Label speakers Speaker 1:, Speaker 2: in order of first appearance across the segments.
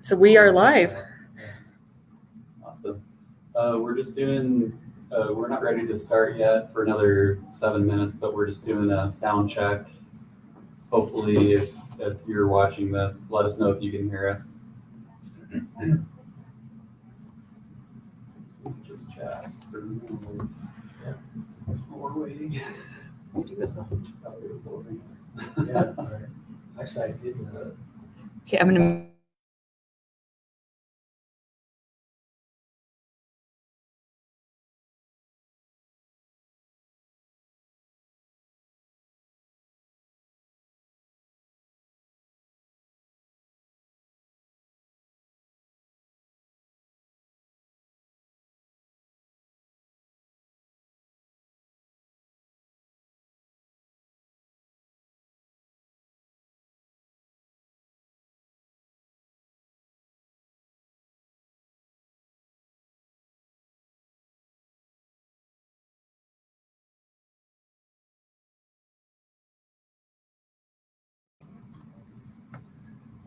Speaker 1: So we are live.
Speaker 2: Awesome. We're just doing, we're not ready to start yet for another 7 minutes, but we're just doing a sound check. Hopefully, if you're watching this, let us know if you can hear us. So just chat for a minute. While we're waiting.
Speaker 3: Yeah, actually, I did.
Speaker 1: Okay, I'm gonna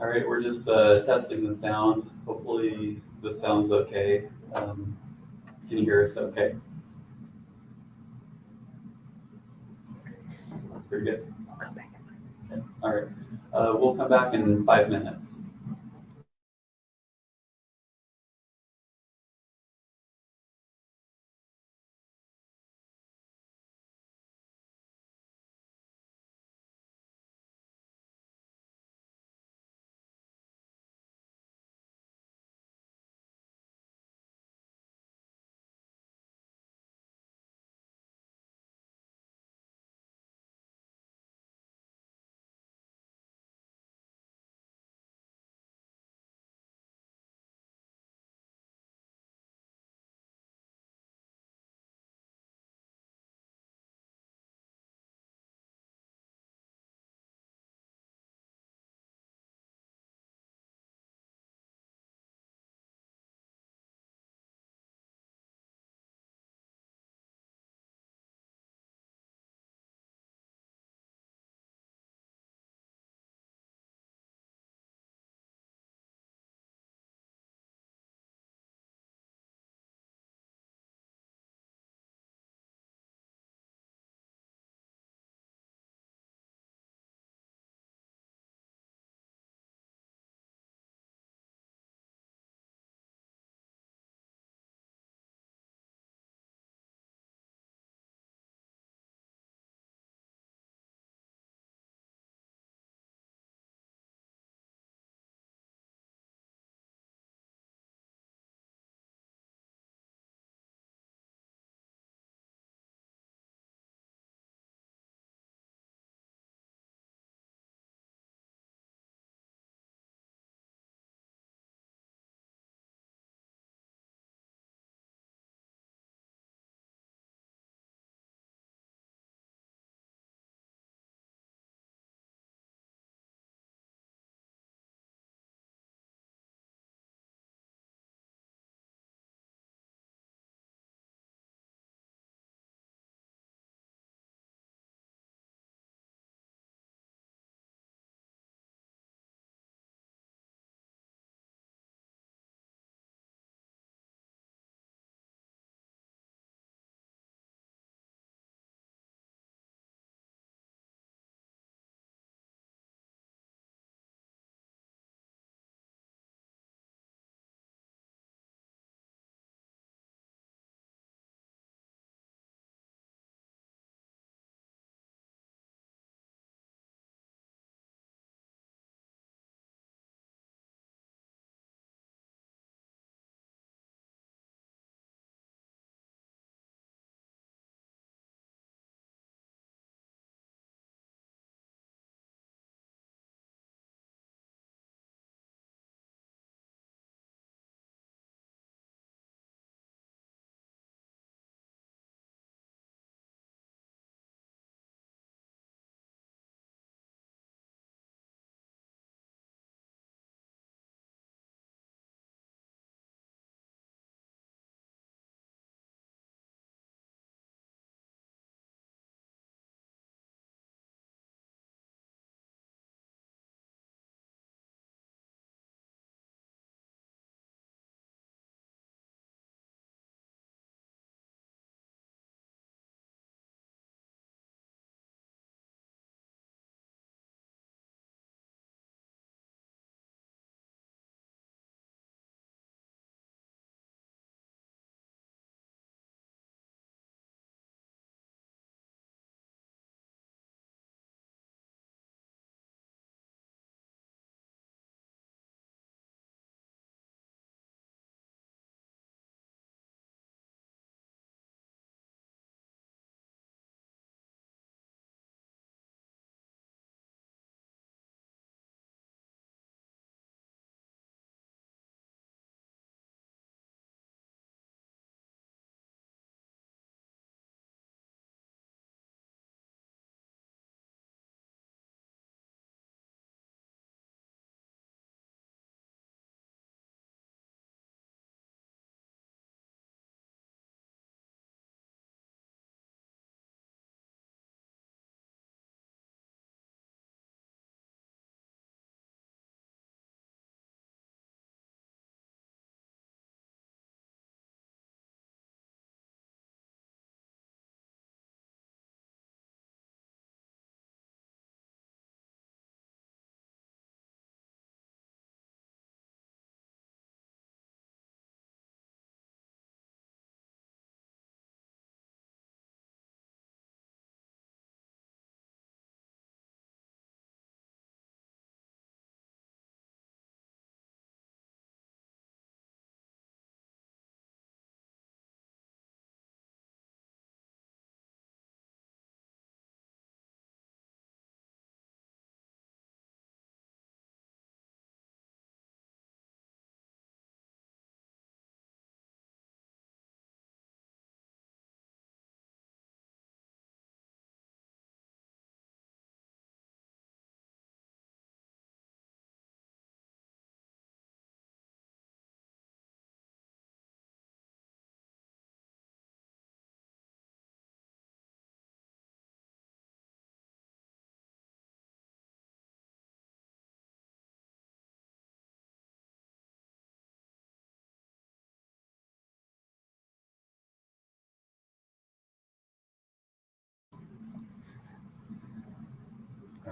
Speaker 2: All right, we're just testing the sound. Hopefully, the sound's okay. Can you hear us okay? Pretty good.
Speaker 1: I'll come back.
Speaker 2: All right. We'll come back in 5 minutes.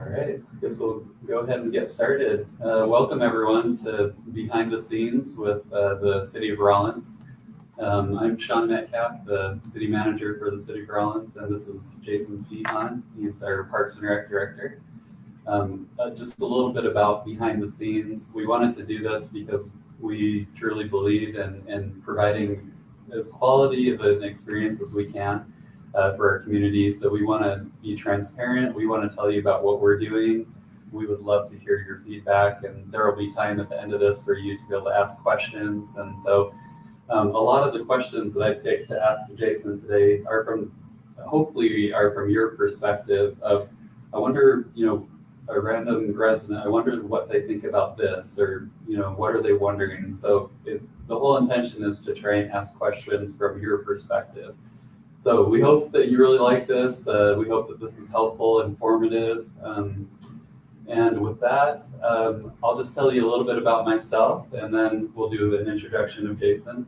Speaker 2: All right, I guess we'll go ahead and get started. Welcome everyone to Behind the Scenes with the City of Rollins. I'm Sean Metcalf, the City Manager for the City of Rollins, and this is Jason Sehan. He's our Parks and Rec Director. Just a little bit about behind the scenes. We wanted to do this because we truly believe in providing as quality of an experience as we can for our community. So we want to be transparent. We want to tell you about what we're doing. We would love to hear your feedback, and there will be time at the end of this for you to be able to ask questions. And so a lot of the questions that I picked to ask to Jason today are hopefully from your perspective of, I wonder, a random resident, I wonder what they think about this, or, what are they wondering? So the whole intention is to try and ask questions from your perspective. So we hope that you really like this. We hope that this is helpful, informative. And with that, I'll just tell you a little bit about myself, and then we'll do an introduction of Jason.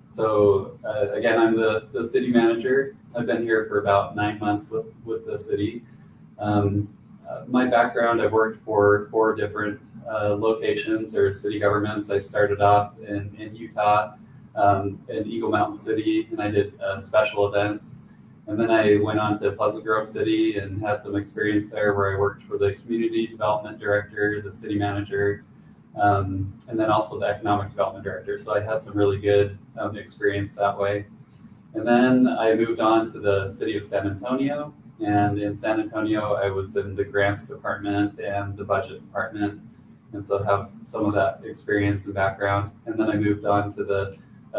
Speaker 2: So again, I'm the city manager. I've been here for about 9 months with the city. My background, I've worked for 4 different locations or city governments. I started off in Utah, in Eagle Mountain City, and I did special events. And then I went on to Pleasant Grove City and had some experience there where I worked for the community development director, the city manager, and then also the economic development director. So I had some really good experience that way. And then I moved on to the city of San Antonio. And in San Antonio, I was in the grants department and the budget department. And so have some of that experience and background. And then I moved on to the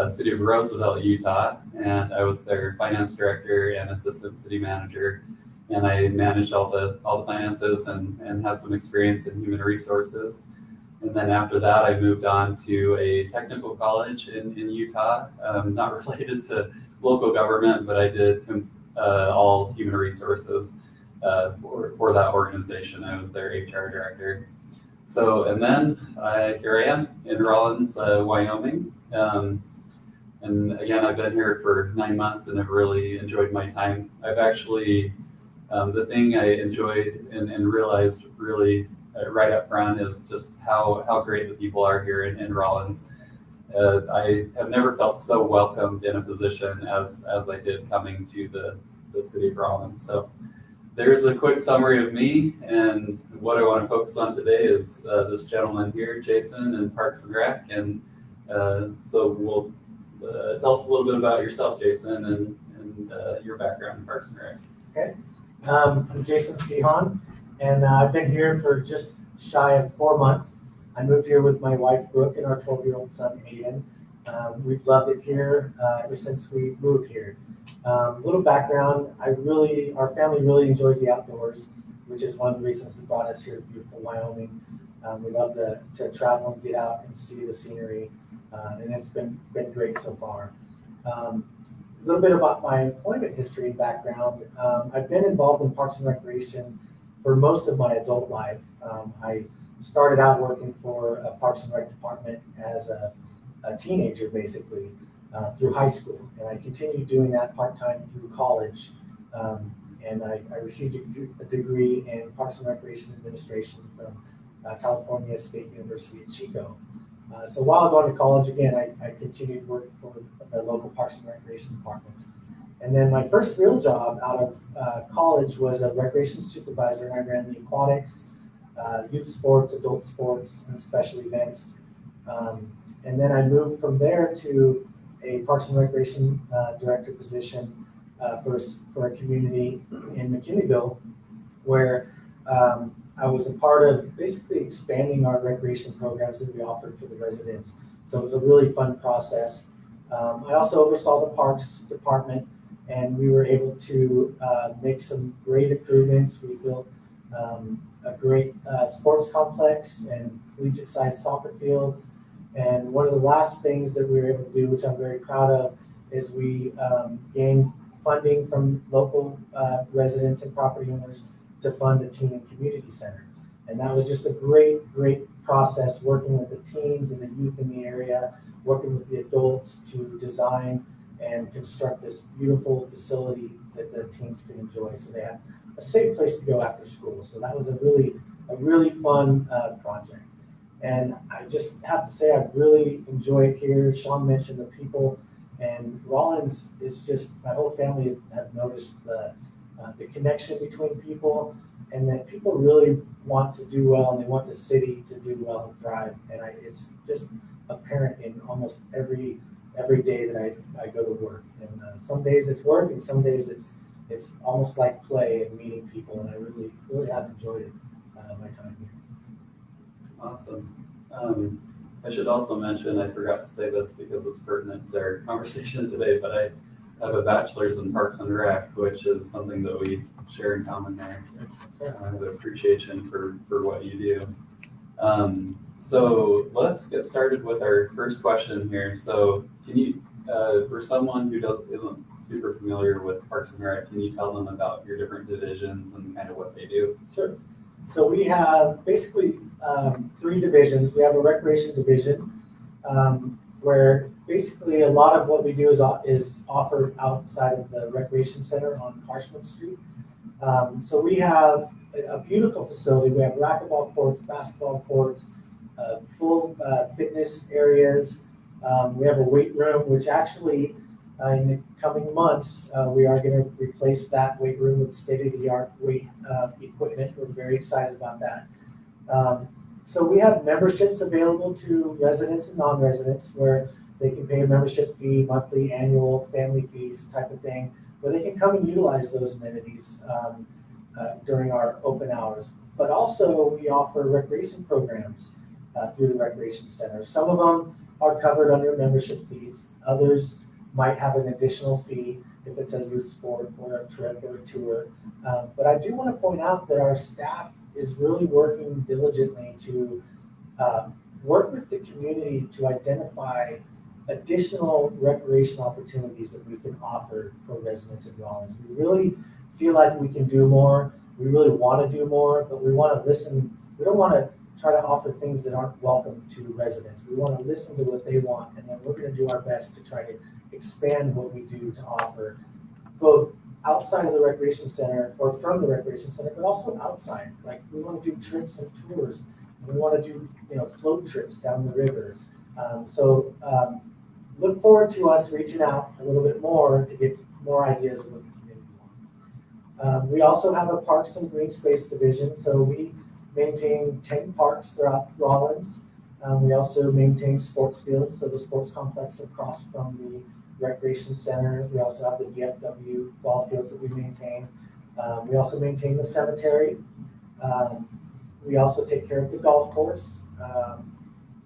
Speaker 2: city of Roosevelt, Utah, and I was their finance director and assistant city manager. And I managed all the finances and had some experience in human resources. And then after that, I moved on to a technical college in Utah, not related to local government, but I did all human resources for that organization. I was their HR director. So, and then here I am in Rollins, Wyoming. And again, I've been here for 9 months and have really enjoyed my time. I've actually, the thing I enjoyed and realized really right up front is just how great the people are here in Rollins. I have never felt so welcomed in a position as I did coming to the city of Rollins. So there's a quick summary of me, and what I want to focus on today is this gentleman here, Jason, in Parks and Rec. And so we'll tell us a little bit about yourself, Jason, and your background in Parks and Rec.
Speaker 3: Okay. I'm Jason Sehan, and I've been here for just shy of 4 months. I moved here with my wife, Brooke, and our 12-year-old son, Aiden. We've loved it here ever since we moved here. Little background, our family really enjoys the outdoors, which is one of the reasons that brought us here to beautiful Wyoming. We love to travel and get out and see the scenery, and it's been great so far. A little bit about my employment history and background. I've been involved in Parks and Recreation for most of my adult life. I started out working for a Parks and Rec department as a teenager, basically, through high school. And I continued doing that part-time through college. And I received a degree in Parks and Recreation Administration from California State University at Chico. So while going to college, again, I continued working for the local Parks and Recreation departments. And then my first real job out of college was a recreation supervisor, and I ran the aquatics, youth sports, adult sports, and special events. And then I moved from there to a Parks and Recreation director position for a community in McKinneyville, where I was a part of basically expanding our recreation programs that we offered for the residents. So it was a really fun process. I also oversaw the Parks Department, and we were able to make some great improvements. We built a great sports complex and collegiate-sized soccer fields. And one of the last things that we were able to do, which I'm very proud of, is we gained funding from local residents and property owners to fund a teen and community center. And that was just a great process, working with the teens and the youth in the area, working with the adults to design and construct this beautiful facility that the teams can enjoy. So they have a safe place to go after school. So that was a really fun project. And I just have to say, I really enjoy it here. Sean mentioned the people, and Rollins is just, my whole family have noticed the connection between people, and that people really want to do well, and they want the city to do well and thrive. And it's just apparent in almost every day that I go to work. And some days it's work, and some days it's almost like play and meeting people. And I really have enjoyed it, my time here.
Speaker 2: Awesome. I should also mention, I forgot to say this because it's pertinent to our conversation today, but I have a bachelor's in Parks and Rec, which is something that we share in common there. I have an appreciation for what you do. So let's get started with our first question here. So can you, for someone who isn't super familiar with Parks and Rec, can you tell them about your different divisions and kind of what they do?
Speaker 3: Sure. So we have basically 3 divisions. We have a recreation division, where basically a lot of what we do is offered outside of the recreation center on Harshman Street. So we have a beautiful facility. We have racquetball courts, basketball courts, full fitness areas. We have a weight room, which actually in the coming months, we are going to replace that weight room with state-of-the-art weight equipment. We're very excited about that. So we have memberships available to residents and non-residents, where they can pay a membership fee, monthly, annual, family fees type of thing, where they can come and utilize those amenities during our open hours. But also we offer recreation programs through the recreation center. Some of them are covered under membership fees. Others might have an additional fee if it's a youth sport or a trip or a tour. But I do want to point out that our staff is really working diligently to work with the community to identify additional recreation opportunities that we can offer for residents in Rollins. We really feel like we can do more. We really want to do more, but we want to listen. We don't want to try to offer things that aren't welcome to residents. We want to listen to what they want, and then we're going to do our best to try to expand what we do to offer, both outside of the recreation center or from the recreation center, but also outside. Like, we want to do trips and tours, and we want to do float trips down the river. Look forward to us reaching out a little bit more to get more ideas of what the community wants. We also have a parks and green space division, so we maintain 10 parks throughout Rollins. We also maintain sports fields, so the sports complex across from the recreation center. We also have the VFW ball fields that we maintain. We also maintain the cemetery. We also take care of the golf course.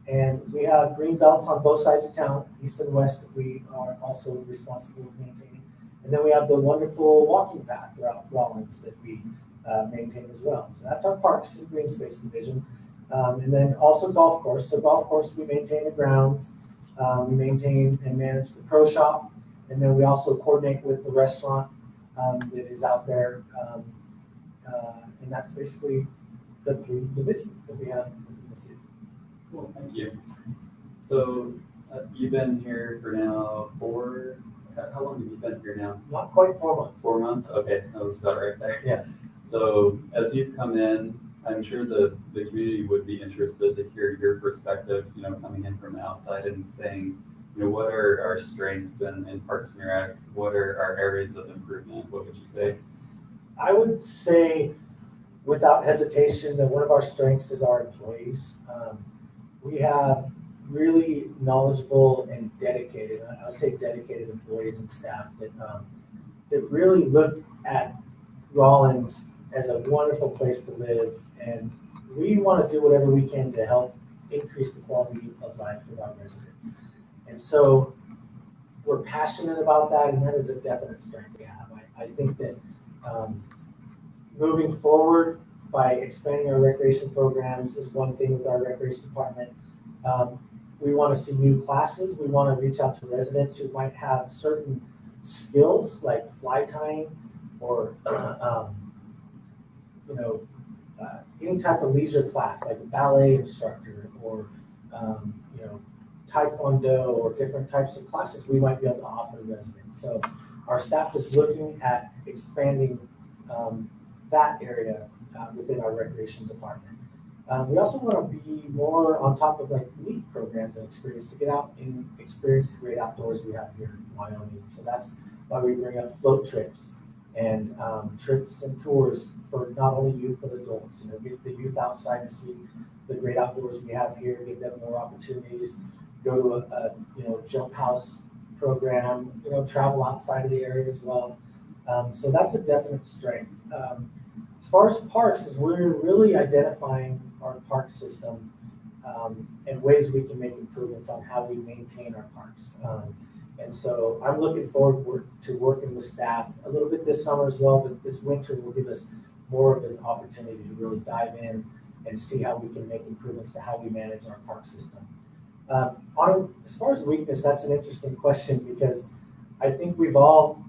Speaker 3: And we have green belts on both sides of town, east and west, that we are also responsible for maintaining. And then we have the wonderful walking path throughout Rollins that we maintain as well. So that's our parks and green space division. And then also golf course. So golf course, we maintain the grounds. We maintain and manage the pro shop. And then we also coordinate with the restaurant that is out there. And that's basically the 3 divisions that we have in the city.
Speaker 2: Cool, thank you. So you've been here for now how long have you been here now?
Speaker 3: Not quite 4 months.
Speaker 2: 4 months? Okay, that was about right there.
Speaker 3: Yeah.
Speaker 2: So as you've come in, I'm sure the community would be interested to hear your perspective, coming in from the outside and saying, what are our strengths in Parks and Rec? What are our areas of improvement? What would you say?
Speaker 3: I would say, without hesitation, that one of our strengths is our employees. We have really knowledgeable and dedicated, I would say dedicated employees and staff that really look at Rollins as a wonderful place to live, and we want to do whatever we can to help increase the quality of life of our residents. And so we're passionate about that, and that is a definite strength we have. I think that moving forward by expanding our recreation programs is one thing with our recreation department. We want to see new classes. We want to reach out to residents who might have certain skills like fly tying or any type of leisure class, like a ballet instructor or Taekwondo or different types of classes we might be able to offer residents. So our staff is looking at expanding that area within our recreation department. We also want to be more on top of like LEAP programs and experience to get out and experience the great outdoors we have here in Wyoming. So that's why we bring up float trips and trips and tours for not only youth but adults. You know, get the youth outside to see the great outdoors we have here, give them more opportunities, go to a jump house program, travel outside of the area as well. So that's a definite strength. As far as parks, is we're really identifying our park system and ways we can make improvements on how we maintain our parks. And so I'm looking forward to working with staff a little bit this summer as well, but this winter will give us more of an opportunity to really dive in and see how we can make improvements to how we manage our park system. As far as weakness, that's an interesting question because I think we've all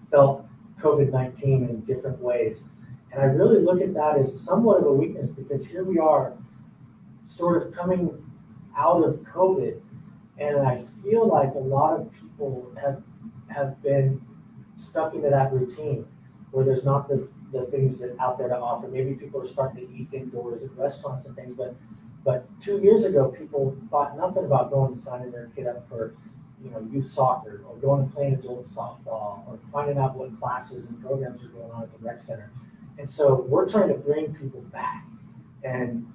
Speaker 3: felt COVID-19 in different ways. And I really look at that as somewhat of a weakness because here we are sort of coming out of COVID. And I feel like a lot of people have been stuck into that routine where there's not the things that out there to offer. Maybe people are starting to eat indoors at restaurants and things, but 2 years ago, people thought nothing about going and signing their kid up for youth soccer or going and playing adult softball or finding out what classes and programs are going on at the rec center. And so we're trying to bring people back and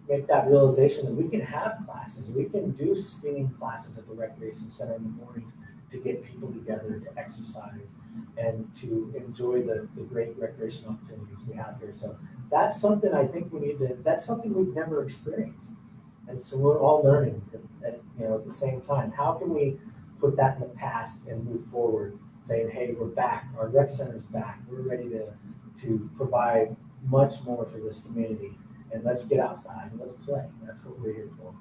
Speaker 3: make that realization that we can have classes. We can do spinning classes at the recreation center in the mornings to get people together to exercise and to enjoy the great recreational opportunities we have here. So that's something I think that's something we've never experienced. And so we're all learning at the same time. How can we put that in the past and move forward saying, hey, we're back, our rec center's back, we're ready to provide much more for this community, and let's get outside and let's play. That's what we're here for.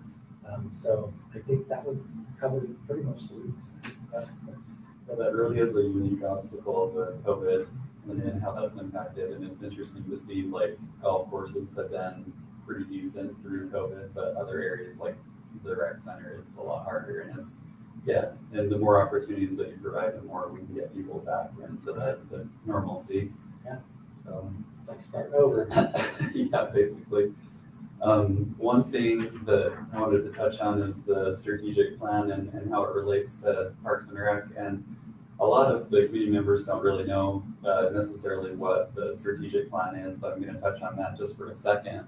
Speaker 3: So I think that would cover pretty much the weeks.
Speaker 2: But that really is a unique obstacle, the COVID, and how that's impacted. And it's interesting to see like golf courses have been pretty decent through COVID, but other areas like the rec center, it's a lot harder. And and the more opportunities that you provide, the more we can get people back into the normalcy.
Speaker 3: Yeah.
Speaker 2: So
Speaker 3: it's like starting over.
Speaker 2: Yeah, basically. One thing that I wanted to touch on is the strategic plan and how it relates to Parks and Rec. And a lot of the community members don't really know necessarily what the strategic plan is. So I'm going to touch on that just for a second.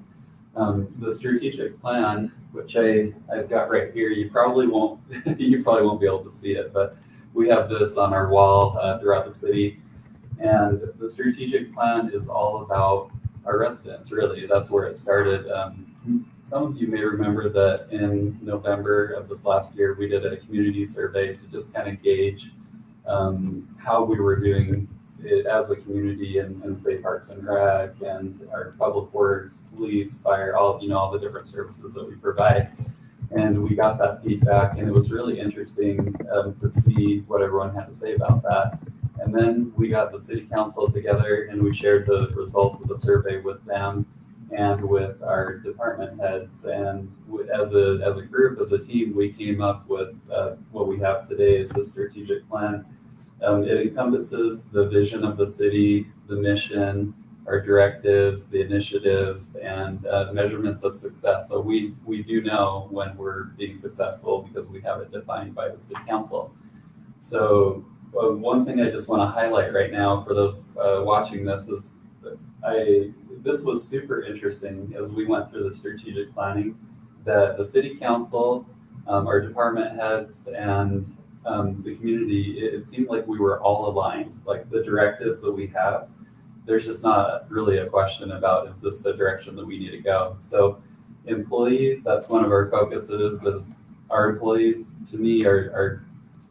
Speaker 2: The strategic plan, which I've got right here, you probably won't be able to see it, but we have this on our wall throughout the city. And the strategic plan is all about our residents, really. That's where it started. Some of you may remember that in November of this last year, we did a community survey to just kind of gauge how we were doing it as a community and say Parks and Rec and our public works, police, fire, all the different services that we provide. And we got that feedback, and it was really interesting to see what everyone had to say about that. And then we got the city council together and we shared the results of the survey with them and with our department heads. And as a group, as a team, we came up with what we have today is the strategic plan. It encompasses the vision of the city, the mission, our directives, the initiatives, and the measurements of success. So we do know when we're being successful because we have it defined by the city council. So one thing I just want to highlight right now for those watching this is this was super interesting as we went through the strategic planning, that the city council, our department heads, and the community, it seemed like we were all aligned. Like the directives that we have, there's just not really a question about, is this the direction that we need to go? So employees, that's one of our focuses, is our employees, to me, are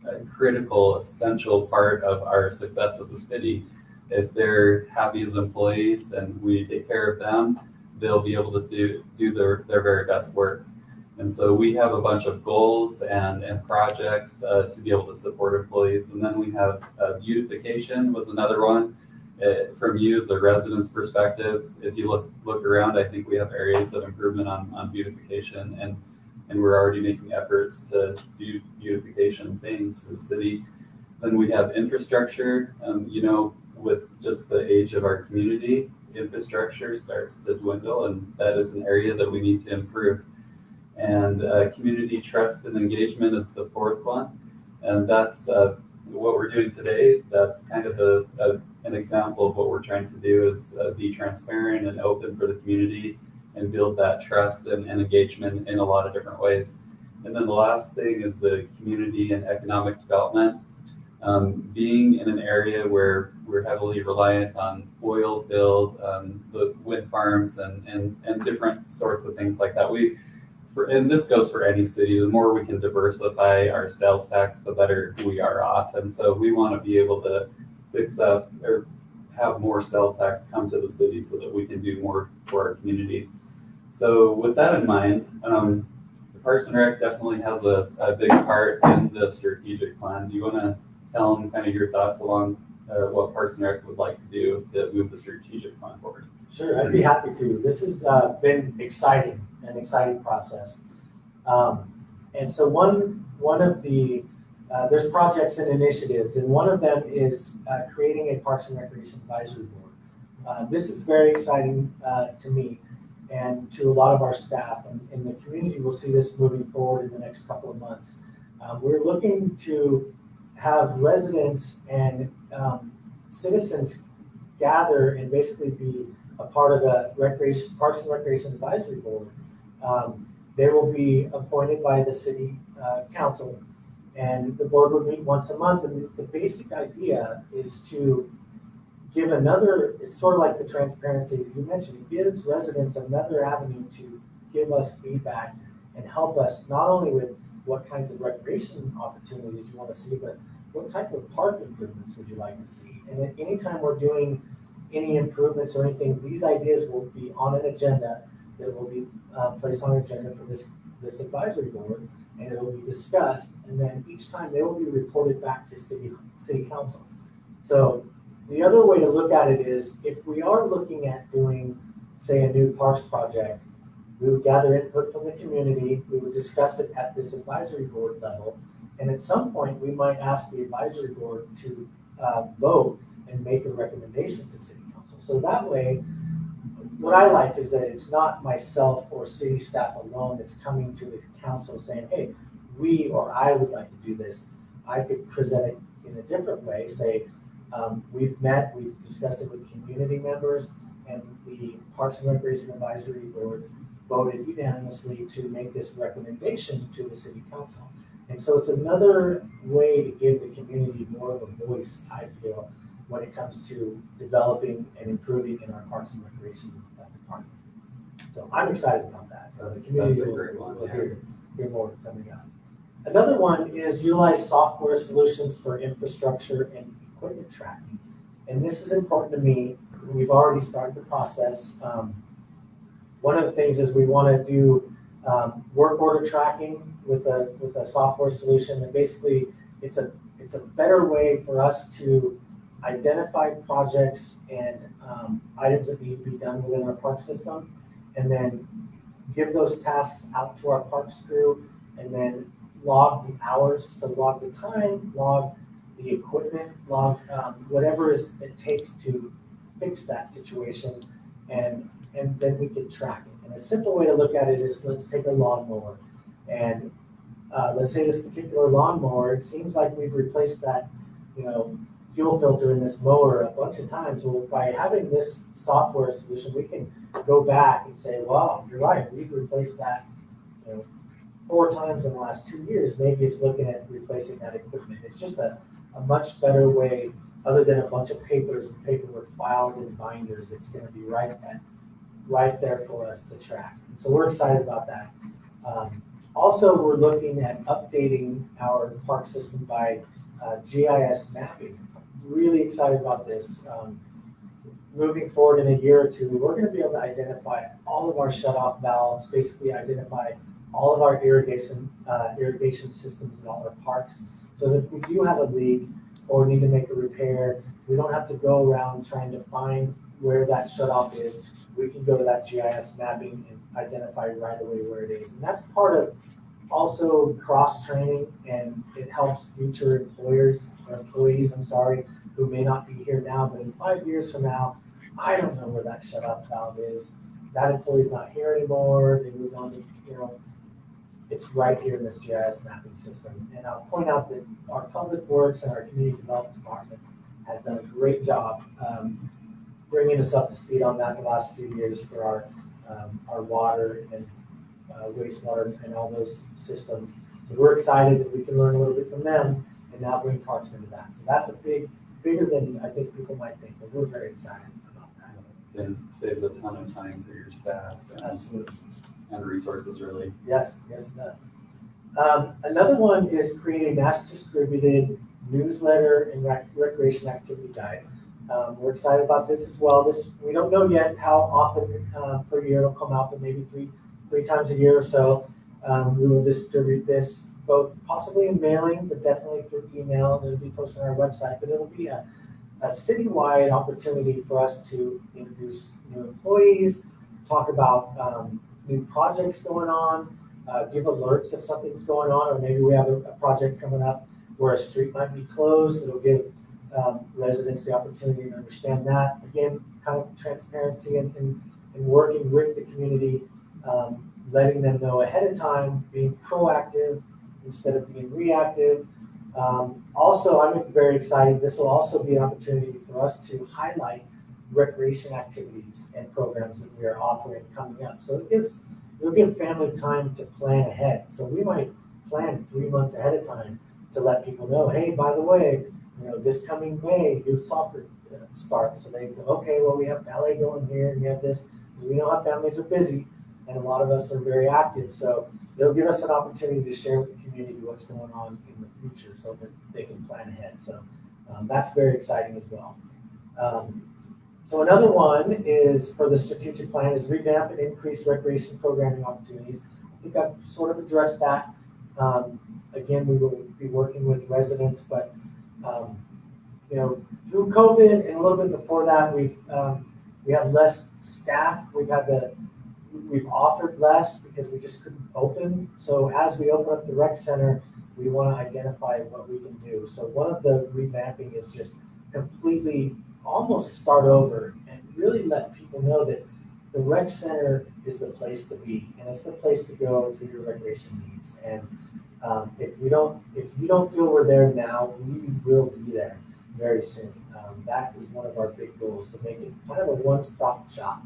Speaker 2: a critical, essential part of our success as a city. If they're happy as employees and we take care of them, they'll be able to do their very best work. And so we have a bunch of goals and projects to be able to support employees. And then we have beautification was another one. From you as a resident's perspective, if you look around, I think we have areas of improvement on beautification. and we're already making efforts to do beautification things for the city. Then we have infrastructure. With just the age of our community, infrastructure starts to dwindle, and that is an area that we need to improve. And community trust and engagement is the fourth one, and that's what we're doing today. That's kind of an example of what we're trying to do is be transparent and open for the community and build that trust and engagement in a lot of different ways. And then the last thing is the community and economic development. Being in an area where we're heavily reliant on oil field, the wind farms and different sorts of things like that. And this goes for any city, the more we can diversify our sales tax, the better we are off. And so we want to be able to fix up or have more sales tax come to the city so that we can do more for our community. So with that in mind, the Parks and Rec definitely has a big part in the strategic plan. Do you want to tell them kind of your thoughts along what Parks and Rec would like to do to move the strategic plan forward?
Speaker 3: Sure, I'd be happy to. This has been an exciting process. And so one of the, there's projects and initiatives, and one of them is creating a Parks and Recreation Advisory Board. This is very exciting to me and to a lot of our staff, and the community will see this moving forward in the next couple of months. We're looking to have residents and citizens gather and basically be a part of the Parks and Recreation Advisory Board. They will be appointed by the city council, and the board would meet once a month. And the basic idea is to give it's sort of like the transparency that you mentioned. It gives residents another avenue to give us feedback and help us not only with what kinds of recreation opportunities you want to see, but what type of park improvements would you like to see? And then anytime we're doing any improvements or anything, these ideas will be on an agenda that will be placed on an agenda for this advisory board, and it will be discussed. And then each time they will be reported back to city council. So the other way to look at it is if we are looking at doing, say, a new parks project, we would gather input from the community. We would discuss it at this advisory board level. And at some point, we might ask the advisory board to vote and make a recommendation to city council. So that way, what I like is that it's not myself or city staff alone that's coming to the council saying, hey, we or I would like to do this. I could present it in a different way, say, we've discussed it with community members, and the Parks and Recreation Advisory Board voted unanimously to make this recommendation to the city council. And so it's another way to give the community more of a voice, I feel, when it comes to developing and improving in our Parks and Recreation department. So I'm excited about that. The community
Speaker 2: That's a great one.
Speaker 3: will hear more coming up. Another one is utilize software solutions for infrastructure and equipment tracking. And this is important to me. We've already started the process. One of the things is we want to do work order tracking with a software solution, and basically it's a better way for us to identify projects and items that need to be done within our park system, and then give those tasks out to our parks crew, and then log the hours, so log the time, log the equipment, log whatever it takes to fix that situation, and then we can track it. And a simple way to look at it is, let's take a lawnmower, and let's say this particular lawnmower, it seems like we've replaced that, fuel filter in this mower a bunch of times. Well, by having this software solution, we can go back and say, wow, you're right, we've replaced that 4 times in the last 2 years. Maybe it's looking at replacing that equipment. It's just a much better way, other than a bunch of papers and paperwork filed in binders. It's going to be right there for us to track. So we're excited about that. Also, we're looking at updating our park system by GIS mapping. Really excited about this. Moving forward in a year or two, we're going to be able to identify all of our shutoff valves, basically identify all of our irrigation systems in all our parks. So that if we do have a leak or need to make a repair, we don't have to go around trying to find where that shutoff is. We can go to that GIS mapping and identify right away where it is. And that's part of Also cross-training, and it helps future employers or employees, who may not be here now, but in 5 years from now, I don't know where that shut-off valve is. That employee's not here anymore. They moved on to, it's right here in this GIS mapping system. And I'll point out that our Public Works and our Community Development Department has done a great job bringing us up to speed on that the last few years for our water and wastewater and all those systems. So we're excited that we can learn a little bit from them and now bring parks into that. So that's bigger than I think people might think, but we're very excited about that.
Speaker 2: And saves a ton of time for your staff
Speaker 3: Absolutely.
Speaker 2: and resources, really.
Speaker 3: Yes, it does. Another one is create a mass distributed newsletter and recreation activity guide. We're excited about this as well. We don't know yet how often per year it'll come out, but maybe three times a year or so. We will distribute this both possibly in mailing, but definitely through email, and it'll be posted on our website. But it'll be a citywide opportunity for us to introduce new employees, talk about new projects going on, give alerts if something's going on, or maybe we have a project coming up where a street might be closed. It'll give residents the opportunity to understand that. Again, kind of transparency and working with the community, letting them know ahead of time, being proactive instead of being reactive. Also, I'm very excited. This will also be an opportunity for us to highlight recreation activities and programs that we are offering coming up. So it'll give family time to plan ahead. So we might plan 3 months ahead of time to let people know, hey, by the way, this coming May, youth soccer starts. So they go, okay, well, we have ballet going here and we have this, because we know how families are busy and a lot of us are very active. So they'll give us an opportunity to share with the community what's going on in the future so that they can plan ahead. So that's very exciting as well. So another one is for the strategic plan is revamp and increase recreation programming opportunities. I think I've sort of addressed that. Again, we will be working with residents, but through COVID and a little bit before that, we have less staff. We've offered less because we just couldn't open. So as we open up the rec center, we want to identify what we can do. So one of the revamping is just completely almost start over and really let people know that the rec center is the place to be, and it's the place to go for your recreation needs. And if you don't feel we're there now, we will be there very soon. That is one of our big goals, to make it kind of a one-stop shop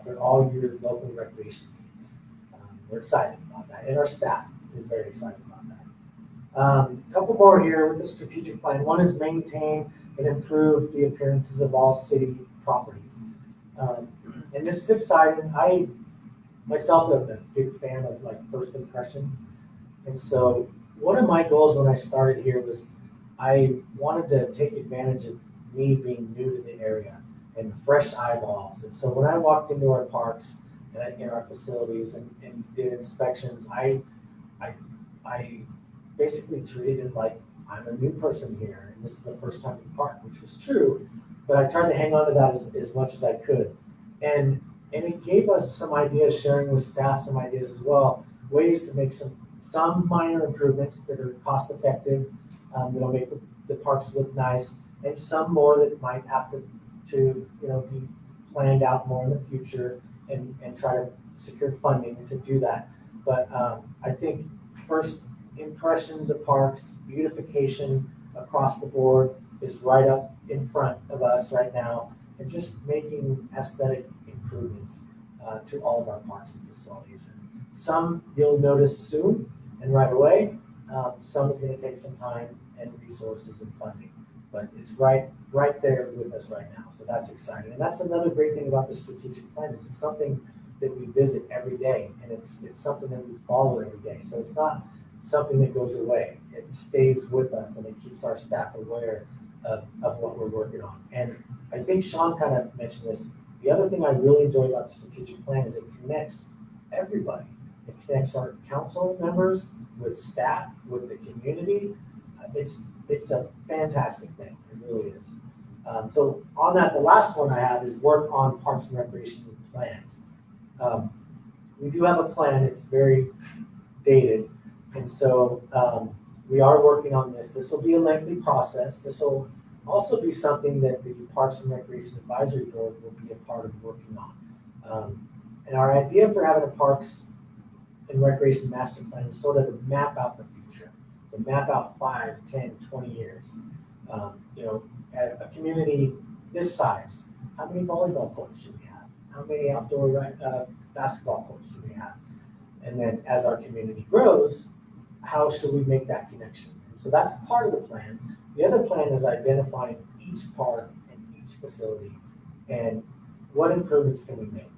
Speaker 3: for all your local recreation needs. We're excited about that, and our staff is very excited about that. A couple more here with the strategic plan. One is maintain and improve the appearances of all city properties. And this is exciting. I myself am a big fan of first impressions. And so one of my goals when I started here was I wanted to take advantage of me being new to the area and fresh eyeballs. And so when I walked into our parks and in our facilities and did inspections, I basically treated it like I'm a new person here, and this is the first time in the park, which was true, but I tried to hang on to that as much as I could. And it gave us some ideas, sharing with staff some ideas as well, ways to make some minor improvements that are cost effective, that'll make the parks look nice, and some more that might have to be planned out more in the future and try to secure funding to do that. But I think first impressions of parks, beautification across the board is right up in front of us right now, and just making aesthetic improvements to all of our parks and facilities. And some you'll notice soon and right away. Some is going to take some time and resources and funding, but it's right there with us right now. So that's exciting. And that's another great thing about the strategic plan is it's something that we visit every day, and it's something that we follow every day. So it's not something that goes away. It stays with us, and it keeps our staff aware of what we're working on. And I think Sean kind of mentioned this. The other thing I really enjoy about the strategic plan is it connects everybody. It connects our council members with staff, with the community. It's a fantastic thing. It really is. So on that, the last one I have is work on parks and recreation plans. We do have a plan. It's very dated, And so we are working on this. This will be a lengthy process. This will also be something that the Parks and Recreation Advisory Board will be a part of working on. And our idea for having a Parks and Recreation Master Plan is sort of to map out the future. So map out 5, 10, 20 years. At a community this size, how many volleyball courts should we have? How many outdoor basketball courts do we have? And then as our community grows, how should we make that connection? And so that's part of the plan. The other plan is identifying each park and each facility and what improvements can we make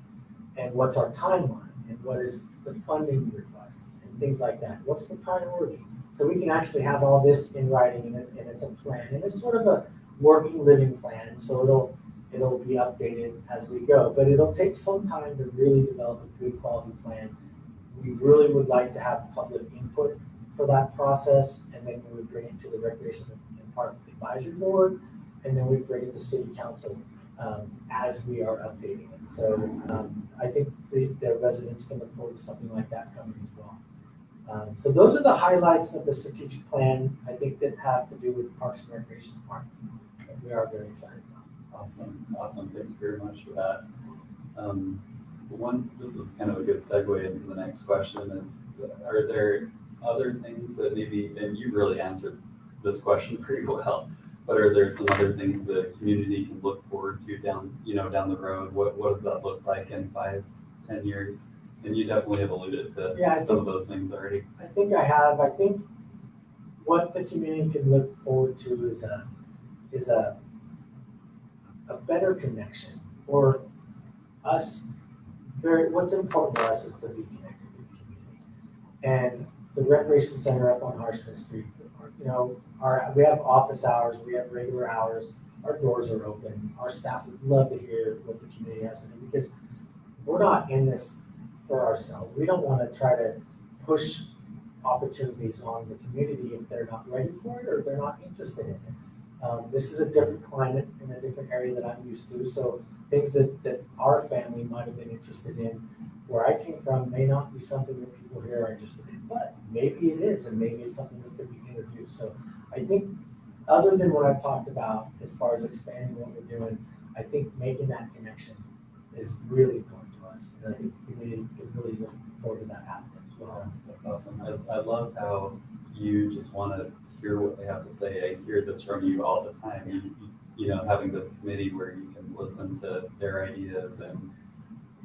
Speaker 3: and what's our timeline and what is the funding requests and things like that. What's the priority? So we can actually have all this in writing and it's a plan and it's sort of a working living plan. So it'll be updated as we go, but it'll take some time to really develop a good quality plan. We really would like to have public input for that process, and then we would bring it to the Recreation and Park Advisory Board, and then we bring it to City Council as we are updating it. So I think the residents can look forward to something like that coming as well. So those are the highlights of the strategic plan, I think, that have to do with Parks and Recreation Department. And we are very excited about.
Speaker 2: Awesome. Thank you very much for that. This is kind of a good segue into the next question is, are there other things that maybe, and you really answered this question pretty well, but are there some other things the community can look forward to down the road? What does that look like in 5, 10 years? And you definitely have alluded to some of those things already.
Speaker 3: I think I have. I think what the community can look forward to is a better connection, or us. What's important to us is to be connected with the community. And the Recreation Center up on Harshman Street, we have office hours, we have regular hours, our doors are open. Our staff would love to hear what the community has to do, because we're not in this for ourselves. We don't want to try to push opportunities on the community if they're not ready for it or they're not interested in it. This is a different climate in a different area that I'm used to. So things that our family might have been interested in where I came from may not be something that people here are interested in, but maybe it is, and maybe it's something that could be introduced. So I think other than what I've talked about as far as expanding what we're doing, I think making that connection is really important to us. And I think the community can really look forward to that happening as well.
Speaker 2: That's awesome. I love how you just want to hear what they have to say. I hear this from you all the time. Having this committee where you can listen to their ideas, and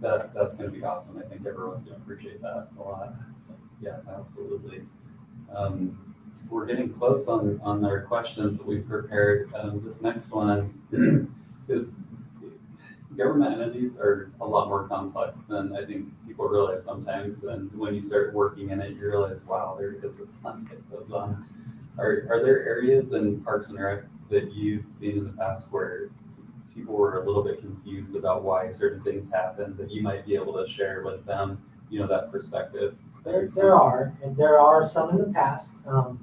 Speaker 2: that's going to be awesome. I think everyone's going to appreciate that a lot. So, yeah, absolutely. We're getting close on our questions that we've prepared. This next one is, government entities are a lot more complex than I think people realize sometimes. And when you start working in it, you realize, wow, there is a ton that goes on. Are there areas in Parks and Rec that you've seen in the past where people were a little bit confused about why certain things happen, that you might be able to share with them, that perspective?
Speaker 3: There are some in the past, and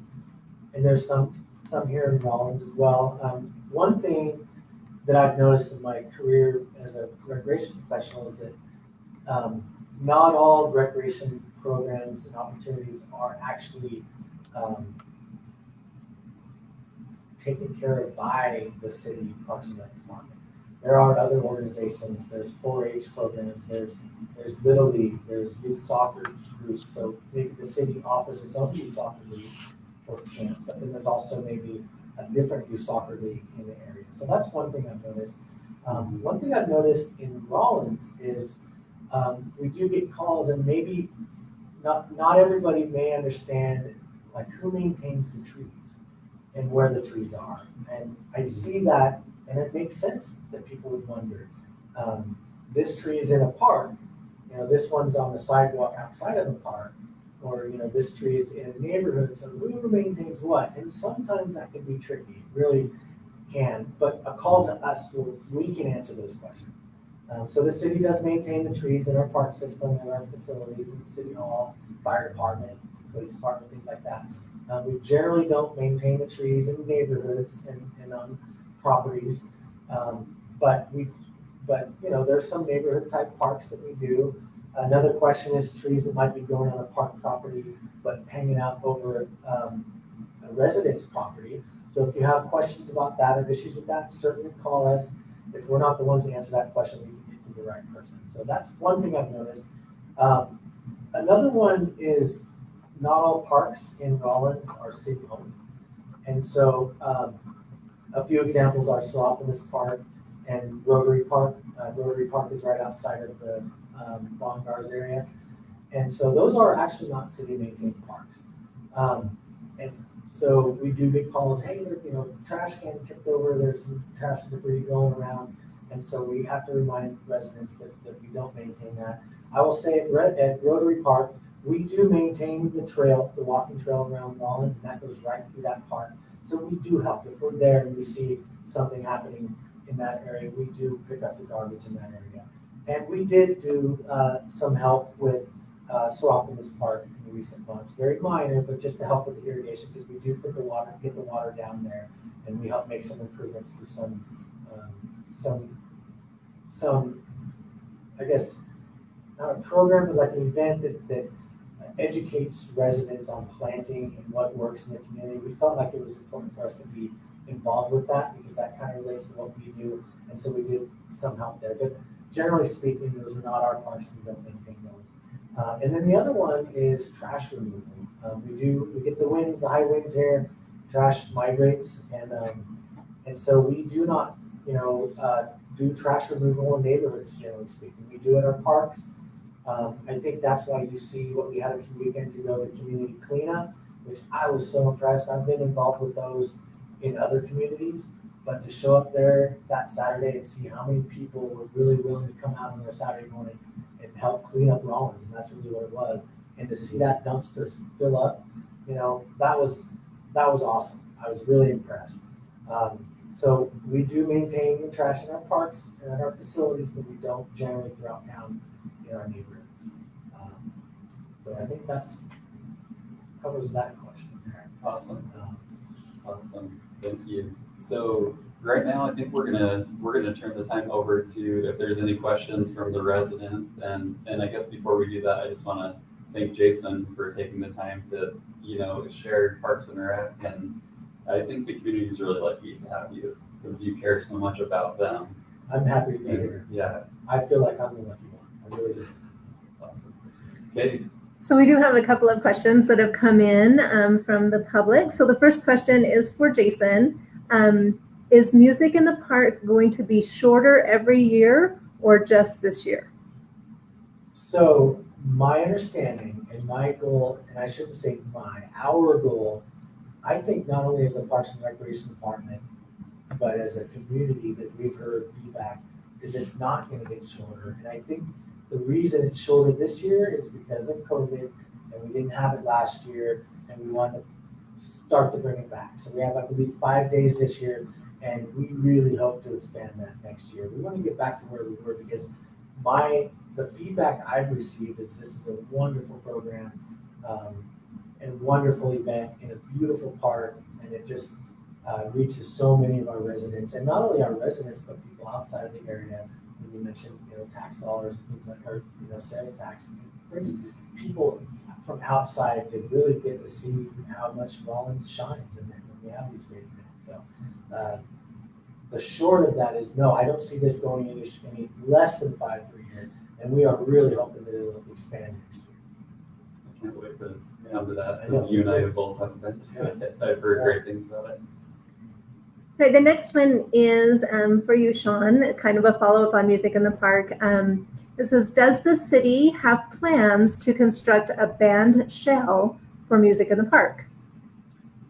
Speaker 3: there's some here in Rollins as well. One thing that I've noticed in my career as a recreation professional is that not all recreation programs and opportunities are actually taken care of by the city Parks and Rec department. There are other organizations. There's 4-H programs. There's Little League. There's youth soccer groups. So maybe the city offers its own youth soccer league for camp, but then there's also maybe a different youth soccer league in the area. So that's one thing I've noticed. One thing I've noticed in Rollins is we do get calls, and maybe not everybody may understand like who maintains the trees and where the trees are. And I see that, and it makes sense that people would wonder. This tree is in a park, this one's on the sidewalk outside of the park, or this tree is in a neighborhood, so who maintains what? And sometimes that can be tricky, it really can, but a call to us, we can answer those questions. So the city does maintain the trees in our park system and our facilities in the city hall, fire department, police department, things like that. We generally don't maintain the trees in neighborhoods and on properties, but there's some neighborhood type parks that we do. Another question is trees that might be growing on a park property, but hanging out over a residence property. So if you have questions about that or issues with that, certainly call us. If we're not the ones to answer that question, we can get to the right person. So that's one thing I've noticed. Another one is not all parks in Rollins are city-owned. And so a few examples are Seropolis Park and Rotary Park. Rotary Park is right outside of the Bongars area. And so those are actually not city-maintained parks. And so we do get calls, hey, trash can tipped over, there's some trash and debris going around. And so we have to remind residents that we don't maintain that. I will say at Rotary Park, we do maintain the trail, the walking trail around Rollins, and that goes right through that park. So we do help. If we're there and we see something happening in that area, we do pick up the garbage in that area. And we did do some help with Seropolis Park in the recent months. Very minor, but just to help with the irrigation, because we do put get the water down there, and we help make some improvements through some, I guess, not a program, but like an event that educates residents on planting and what works in the community. We felt like it was important for us to be involved with that because that kind of relates to what we do. And so we did some help there. But generally speaking, those are not our parks, and we don't maintain those. And then the other one is trash removal. We get the high winds here, trash migrates, and so we do not, do trash removal in neighborhoods, generally speaking. We do it at our parks. I think that's why you see what we had a few weekends ago, the community cleanup, which I was so impressed. I've been involved with those in other communities, but to show up there that Saturday and see how many people were really willing to come out on their Saturday morning and help clean up Rollins, and that's really what it was. And to see that dumpster fill up, that was awesome. I was really impressed. So we do maintain the trash in our parks and in our facilities, but we don't generally throughout town in our neighborhoods. So I think covers that question there.
Speaker 2: Awesome. Awesome. Thank you. So right now, I think we're gonna turn the time over to if there's any questions from the residents, and I guess before we do that, I just want to thank Jason for taking the time to share Parks and Rec, and I think the community is really lucky to have you because you care so much about them.
Speaker 3: I'm happy to be here.
Speaker 2: Yeah,
Speaker 3: I feel like I'm the lucky one. I really do.
Speaker 2: that's awesome. Okay.
Speaker 4: So we do have a couple of questions that have come in from the public. So the first question is for Jason. Is music in the park going to be shorter every year or just this year?
Speaker 3: So my understanding and my goal, and I shouldn't say our goal, I think not only as the Parks and Recreation Department, but as a community that we've heard feedback, is it's not going to get shorter. And I think the reason it's shorter this year is because of COVID, and we didn't have it last year, and we want to start to bring it back. So we have, I believe, 5 days this year, and we really hope to expand that next year. We want to get back to where we were because the feedback I've received is this is a wonderful program and wonderful event in a beautiful park, and it just reaches so many of our residents, and not only our residents, but people outside of the area. You mentioned, tax dollars, things like our, sales tax. It brings people from outside to really get to see how much Rollins shines, and when we have these great events. So the short of that is no, I don't see this going any less than 5 per year, and we are really hoping that it will expand next year.
Speaker 2: I can't wait to come to that because you and I both have been to it. I've heard great things about it.
Speaker 4: Right, the next one is for you, Sean, kind of a follow-up on music in the park. It says, does the city have plans to construct a band shell for music in the park?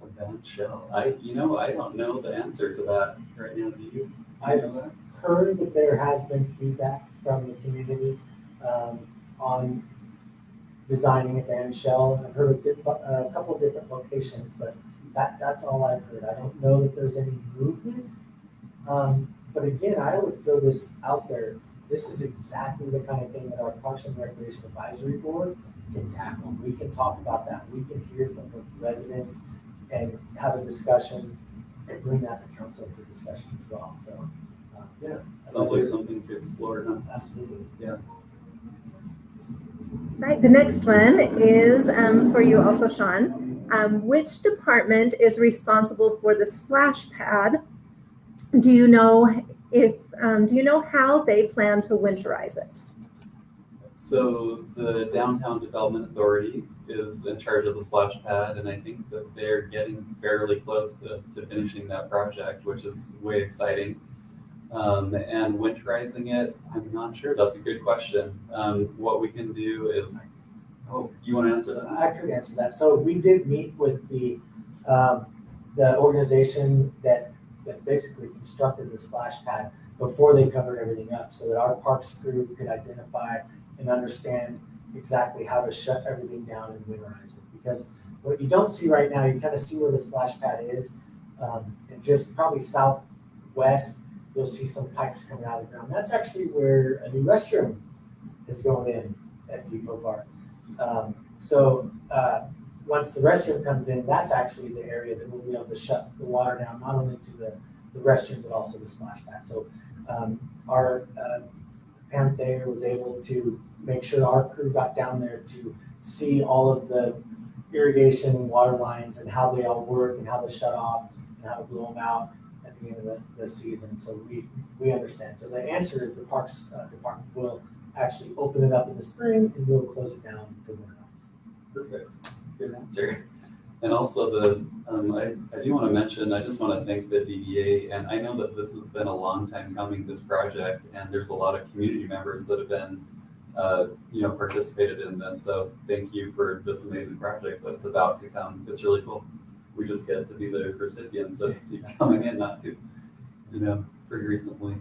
Speaker 2: A band shell. I don't know the answer to that right now. Do you?
Speaker 3: I've
Speaker 2: know that?
Speaker 3: heard that there has been feedback from the community on designing a band shell. I've heard a couple of different locations, but that's all I've heard. I don't know that there's any movement. But again, I would throw this out there. This is exactly the kind of thing that our Parks and Recreation Advisory Board can tackle. We can talk about that. We can hear from the residents and have a discussion and bring that to council for discussion as well. So,
Speaker 2: yeah, sounds like something to explore. Huh?
Speaker 3: Absolutely.
Speaker 2: Yeah.
Speaker 4: Right, the next one is for you also, Sean. Which department is responsible for the splash pad? Do you know how they plan to winterize it?
Speaker 2: So the Downtown Development Authority is in charge of the splash pad, and I think that they're getting fairly close to finishing that project, which is way exciting. And winterizing it, I'm not sure. That's a good question. What we can do is, oh, you want to answer that?
Speaker 3: I could answer that. So we did meet with the organization that basically constructed the splash pad before they covered everything up, so that our parks crew could identify and understand exactly how to shut everything down and winterize it. Because what you don't see right now, you kind of see where the splash pad is, and just probably southwest, you'll see some pipes coming out of the ground. That's actually where a new restroom is going in at Depot Park. Once the restroom comes in, that's actually the area that we'll be able to shut the water down, not only to the restroom, but also the splash pad. So our Pam Thayer was able to make sure our crew got down there to see all of the irrigation water lines and how they all work and how they shut off and how to blow them out at the end of the season. So we understand. So the answer is the Parks Department will actually open it up in the spring and we'll close it down to winterize.
Speaker 2: Perfect. Good answer. And also I do want to mention, I just want to thank the DDA, and I know that this has been a long time coming, this project, and there's a lot of community members that have been, participated in this. So thank you for this amazing project that's about to come. It's really cool. We just get to be the recipients of people coming in, not to, pretty recently.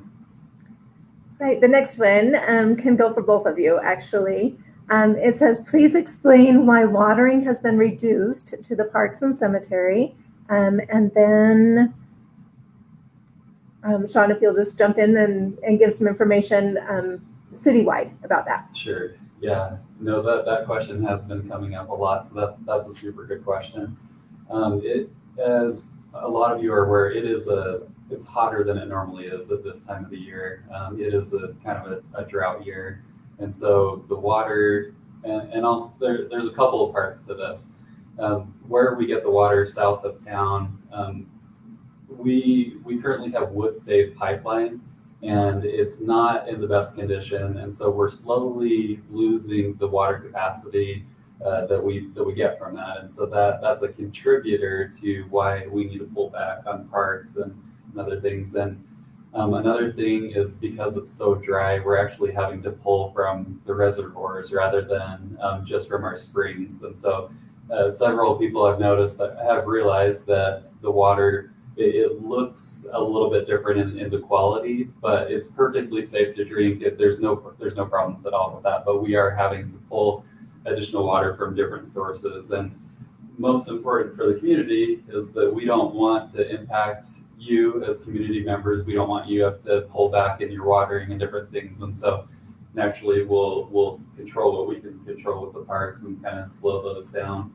Speaker 4: Right, the next one can go for both of you, actually. It says, please explain why watering has been reduced to the parks and cemetery. And then, Sean, if you'll just jump in and give some information citywide about that.
Speaker 2: Sure. Yeah. No, that question has been coming up a lot, so that's a super good question. As a lot of you are aware, it's hotter than it normally is at this time of the year. It is a kind of a drought year. And so the water, and also there's a couple of parts to this. Where we get the water south of town, we currently have wood stave pipeline, and it's not in the best condition. And so we're slowly losing the water capacity that we get from that. And so that's a contributor to why we need to pull back on parks and other things. And another thing is because it's so dry, we're actually having to pull from the reservoirs rather than just from our springs. And so several people I've noticed have realized that the water, it looks a little bit different in the quality, but it's perfectly safe to drink. There's no problems at all with that, but we are having to pull additional water from different sources. And most important for the community is that we don't want to impact you as community members. We don't want you to have to pull back in your watering and different things. And so naturally we'll control what we can control with the parks and kind of slow those down.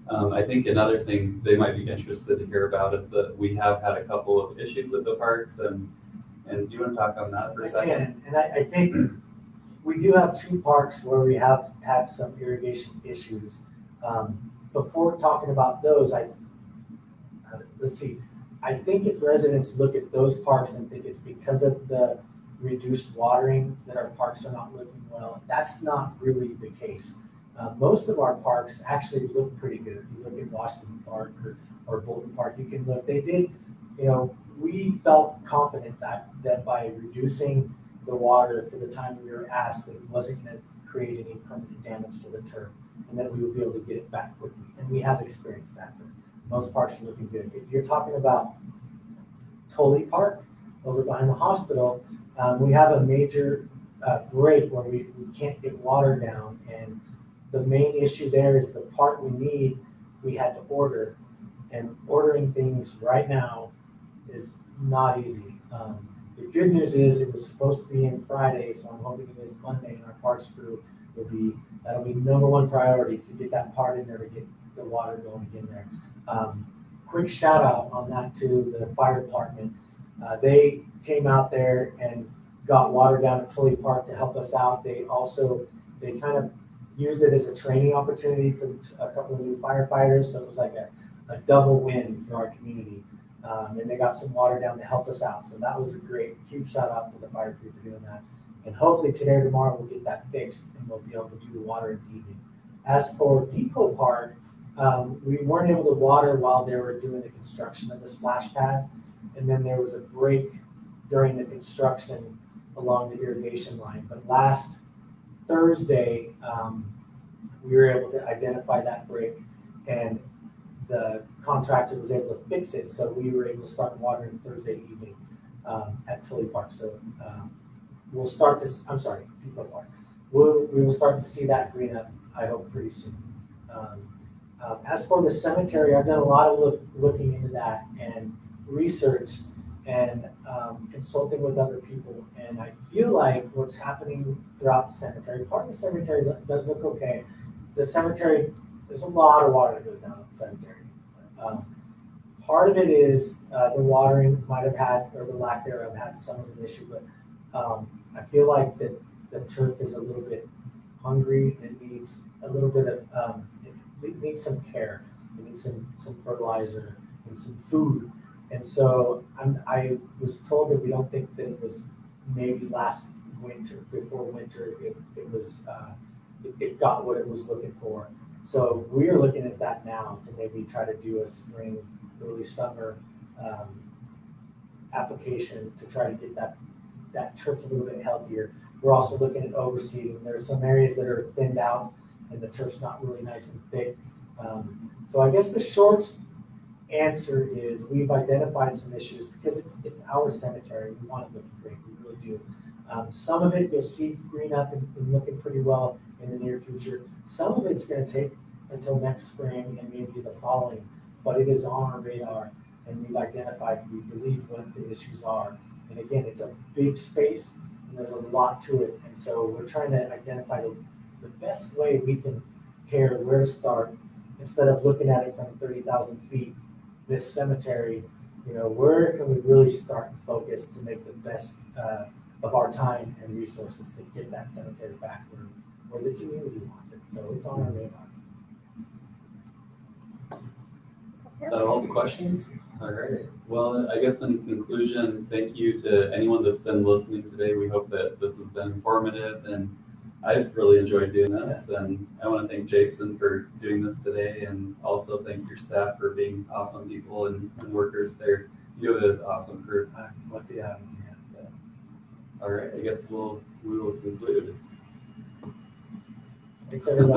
Speaker 2: I think another thing they might be interested to hear about is that we have had a couple of issues at the parks, and do you want to talk on that for a second?
Speaker 3: And I think we do have two parks where we have had some irrigation issues. Before talking about those, let's see. I think if residents look at those parks and think it's because of the reduced watering that our parks are not looking well, that's not really the case. Most of our parks actually look pretty good. If you look at Washington Park or Bolton Park, you can look. They did, we felt confident that by reducing the water for the time we were asked, that it wasn't going to create any permanent damage to the turf, and that we would be able to get it back quickly. And we have experienced that. But most parks are looking good. If you're talking about Tully Park over behind the hospital, we have a major break where we can't get water down, and the main issue there is the part we need, we had to order, and ordering things right now is not easy. The good news is it was supposed to be in Friday, so I'm hoping it is Monday, and our parks crew that'll be number one priority to get that part in there to get the water going again there. Quick shout out on that to the fire department. They came out there and got water down at Tully Park to help us out. They kind of used it as a training opportunity for a couple of new firefighters. So it was like a double win for our community. And they got some water down to help us out. So that was a great, huge shout out to the fire crew for doing that. And hopefully today or tomorrow we'll get that fixed and we'll be able to do the water in the evening. As for Depot Park, we weren't able to water while they were doing the construction of the splash pad. And then there was a break during the construction along the irrigation line. But last Thursday, we were able to identify that break and the contractor was able to fix it. So we were able to start watering Thursday evening at Tully Park. So we'll start this, I'm sorry, Depot Park. We will start to see that green up, I hope, pretty soon. As for the cemetery, I've done a lot of looking into that and research and consulting with other people. And I feel like what's happening throughout the cemetery, part of the cemetery does look okay. The cemetery, there's a lot of water that goes down the cemetery. Part of it is the watering might have had, or the lack thereof had some of an issue, but I feel like that the turf is a little bit hungry and it needs a little bit of, it needs some care. It needs some fertilizer and some food. And so I was told that we don't think that it was maybe last winter, before winter, it got what it was looking for. So we are looking at that now to maybe try to do a spring, early summer application to try to get that turf a little bit healthier. We're also looking at overseeding. There's some areas that are thinned out and the turf's not really nice and thick. So I guess the short answer is we've identified some issues because it's our cemetery. We want it looking great. We really do. Some of it you'll see green up and looking pretty well in the near future. Some of it's going to take until next spring and maybe the following, but it is on our radar and we've identified, we believe, what the issues are. And again, it's a big space and there's a lot to it. And so we're trying to identify the best way we can care where to start instead of looking at it from 30,000 feet. This cemetery, where can we really start and focus to make the best of our time and resources to get that cemetery back where the community wants it. So it's on our radar.
Speaker 2: Is that all the questions? All right. Well, I guess in conclusion, thank you to anyone that's been listening today. We hope that this has been informative and I've really enjoyed doing this. Yeah. And I want to thank Jason for doing this today and also thank your staff for being awesome people and workers there. You have an awesome crew.
Speaker 3: I'm lucky to have you.
Speaker 2: Yeah. All right. I guess we will conclude.
Speaker 3: Thanks, everybody.